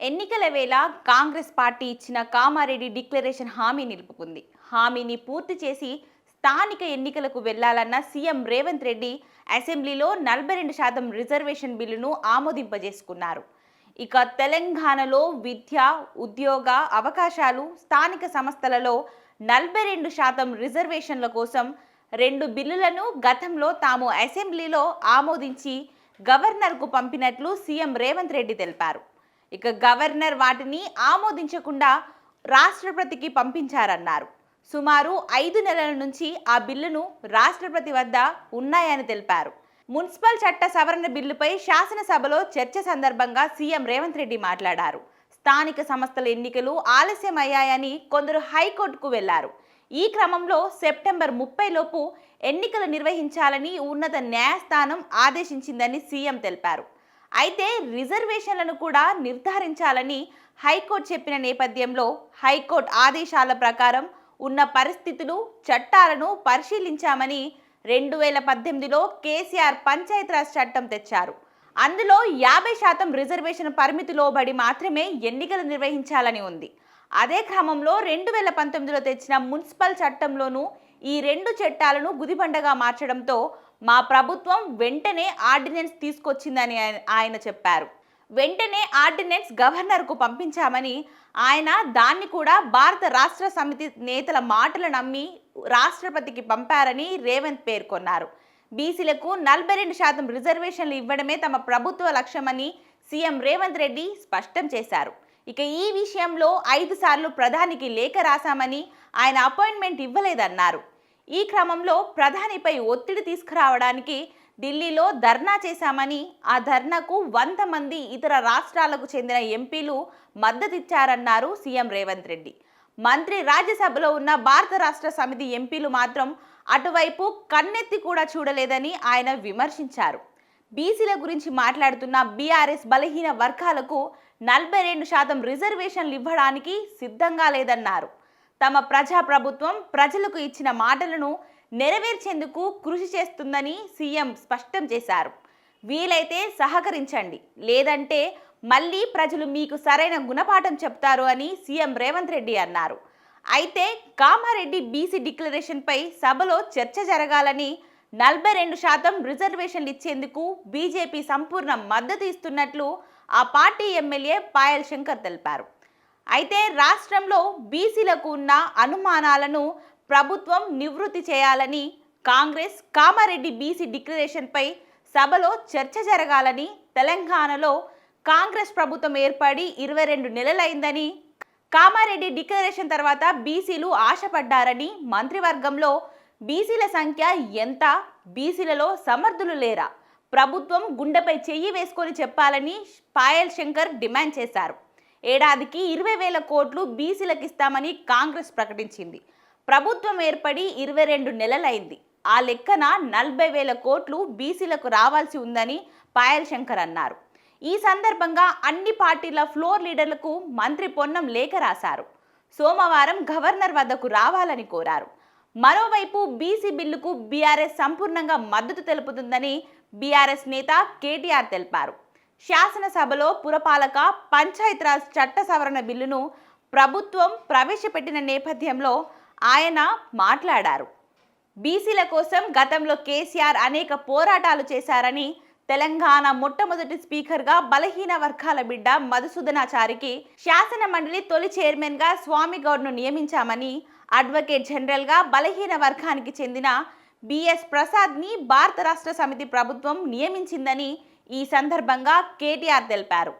ఎన్నికల వేళ కాంగ్రెస్ పార్టీ ఇచ్చిన కామారెడ్డి డిక్లరేషన్ హామీ నిలుపుకుంది. హామీని పూర్తి చేసి స్థానిక ఎన్నికలకు వెళ్లాలన్న సీఎం రేవంత్ రెడ్డి అసెంబ్లీలో 42% రిజర్వేషన్ బిల్లును ఆమోదింపజేసుకున్నారు. ఇక తెలంగాణలో విద్య, ఉద్యోగ అవకాశాలు, స్థానిక సంస్థలలో 42% రిజర్వేషన్ల కోసం 2 బిల్లులను గతంలో తాము అసెంబ్లీలో ఆమోదించి గవర్నర్కు పంపినట్లు సీఎం రేవంత్ రెడ్డి తెలిపారు. ఇక గవర్నర్ వాటిని ఆమోదించకుండా రాష్ట్రపతికి పంపించారన్నారు. సుమారు 5 నెలల నుంచి ఆ బిల్లును రాష్ట్రపతి వద్ద ఉన్నాయని తెలిపారు. మున్సిపల్ చట్ట సవరణ బిల్లుపై శాసనసభలో చర్చ సందర్భంగా సీఎం రేవంత్ రెడ్డి మాట్లాడారు. స్థానిక సంస్థల ఎన్నికలు ఆలస్యమయ్యాయని కొందరు హైకోర్టుకు వెళ్లారు. ఈ క్రమంలో సెప్టెంబర్ 30 లోపు ఎన్నికలు నిర్వహించాలని ఉన్నత న్యాయస్థానం ఆదేశించిందని సీఎం తెలిపారు. అయితే రిజర్వేషన్లను కూడా నిర్ధారించాలని హైకోర్టు చెప్పిన నేపథ్యంలో హైకోర్టు ఆదేశాల ప్రకారం ఉన్న పరిస్థితులు, చట్టాలను పరిశీలించామని 2018లో కేసీఆర్ పంచాయతీరాజ్ చట్టం తెచ్చారు. అందులో 50% రిజర్వేషన్ పరిమితి లోబడి మాత్రమే ఎన్నికలు నిర్వహించాలని ఉంది. అదే క్రమంలో 2019లో తెచ్చిన మున్సిపల్ చట్టంలోనూ ఈ 2 చట్టాలను గుదిబండగా మార్చడంతో మా ప్రభుత్వం వెంటనే ఆర్డినెన్స్ తీసుకొచ్చిందని ఆయన చెప్పారు. వెంటనే ఆర్డినెన్స్ గవర్నర్కు పంపించామని, ఆయన దాన్ని కూడా భారత రాష్ట్ర సమితి నేతల మాటలు నమ్మి రాష్ట్రపతికి పంపారని రేవంత్ పేర్కొన్నారు. బీసీలకు 42% రిజర్వేషన్లు ఇవ్వడమే తమ ప్రభుత్వ లక్ష్యమని సీఎం రేవంత్ రెడ్డి స్పష్టం చేశారు. ఇక ఈ విషయంలో 5 సార్లు ప్రధానికి లేఖ రాశామని, ఆయన అపాయింట్మెంట్ ఇవ్వలేదన్నారు. ఈ క్రమంలో ప్రధానిపై ఒత్తిడి తీసుకురావడానికి ఢిల్లీలో ధర్నా చేశామని, ఆ ధర్నాకు 100 మంది ఇతర రాష్ట్రాలకు చెందిన ఎంపీలు మద్దతిచ్చారన్నారు సీఎం రేవంత్ రెడ్డి. మంత్రి రాజ్యసభలో ఉన్న భారత రాష్ట్ర సమితి ఎంపీలు మాత్రం అటువైపు కన్నెత్తి కూడా చూడలేదని ఆయన విమర్శించారు. బీసీల గురించి మాట్లాడుతున్న బీఆర్ఎస్ బలహీన వర్గాలకు 42% రిజర్వేషన్లు ఇవ్వడానికి సిద్ధంగా లేదన్నారు. తమ ప్రజాప్రభుత్వం ప్రజలకు ఇచ్చిన మాటలను నెరవేర్చేందుకు కృషి చేస్తుందని సీఎం స్పష్టం చేశారు. వీలైతే సహకరించండి, లేదంటే మళ్ళీ ప్రజలు మీకు సరైన గుణపాఠం చెప్తారు అని సీఎం రేవంత్ రెడ్డి అన్నారు. అయితే కామారెడ్డి బీసీ డిక్లరేషన్పై సభలో చర్చ జరగాలని, 42% రిజర్వేషన్లు ఇచ్చేందుకు బీజేపీ సంపూర్ణ మద్దతు ఇస్తున్నట్లు ఆ పార్టీ ఎమ్మెల్యే పాయల్ శంకర్ తెలిపారు. అయితే రాష్ట్రంలో బీసీలకు ఉన్న అనుమానాలను ప్రభుత్వం నివృత్తి చేయాలని, కాంగ్రెస్ కామారెడ్డి బీసీ డిక్లరేషన్పై సభలో చర్చ జరగాలని, తెలంగాణలో కాంగ్రెస్ ప్రభుత్వం ఏర్పడి 22 నెలలైందని, కామారెడ్డి డిక్లరేషన్ తర్వాత బీసీలు ఆశపడ్డారని, మంత్రివర్గంలో బీసీల సంఖ్య ఎంత, బీసీలలో సమర్థులు లేరా, ప్రభుత్వం గుండెపై చెయ్యి వేసుకొని చెప్పాలని పాయల్ శంకర్ డిమాండ్ చేశారు. ఏడాదికి 20,000 కోట్లు బీసీలకు ఇస్తామని కాంగ్రెస్ ప్రకటించింది. ప్రభుత్వం ఏర్పడి 22 నెలలైంది. ఆ లెక్కన 40,000 కోట్లు బీసీలకు రావాల్సి ఉందని పాయల్ శంకర్ అన్నారు. ఈ సందర్భంగా అన్ని పార్టీల ఫ్లోర్ లీడర్లకు మంత్రి పొన్నం లేఖ రాశారు. సోమవారం గవర్నర్ వద్దకు రావాలని కోరారు. మరోవైపు బీసీ బిల్లుకు బీఆర్ఎస్ సంపూర్ణంగా మద్దతు తెలుపుతుందని బీఆర్ఎస్ నేత కేటీఆర్ తెలిపారు. శాసనసభలో పురపాలక పంచాయతీరాజ్ చట్ట సవరణ బిల్లును ప్రభుత్వం ప్రవేశపెట్టిన నేపథ్యంలో ఆయన మాట్లాడారు. బీసీల కోసం గతంలో కేసీఆర్ అనేక పోరాటాలు చేశారని, తెలంగాణ మొట్టమొదటి స్పీకర్గా బలహీన వర్గాల బిడ్డ మధుసూదనాచారికి, శాసన మండలి తొలి చైర్మన్గా స్వామిగౌడ్ను నియమించామని, అడ్వకేట్ జనరల్గా బలహీన వర్గానికి చెందిన బిఎస్ ప్రసాద్ని భారత రాష్ట్ర సమితి ప్రభుత్వం నియమించిందని ఈ సందర్భంగా కేటీఆర్ తెలిపారు.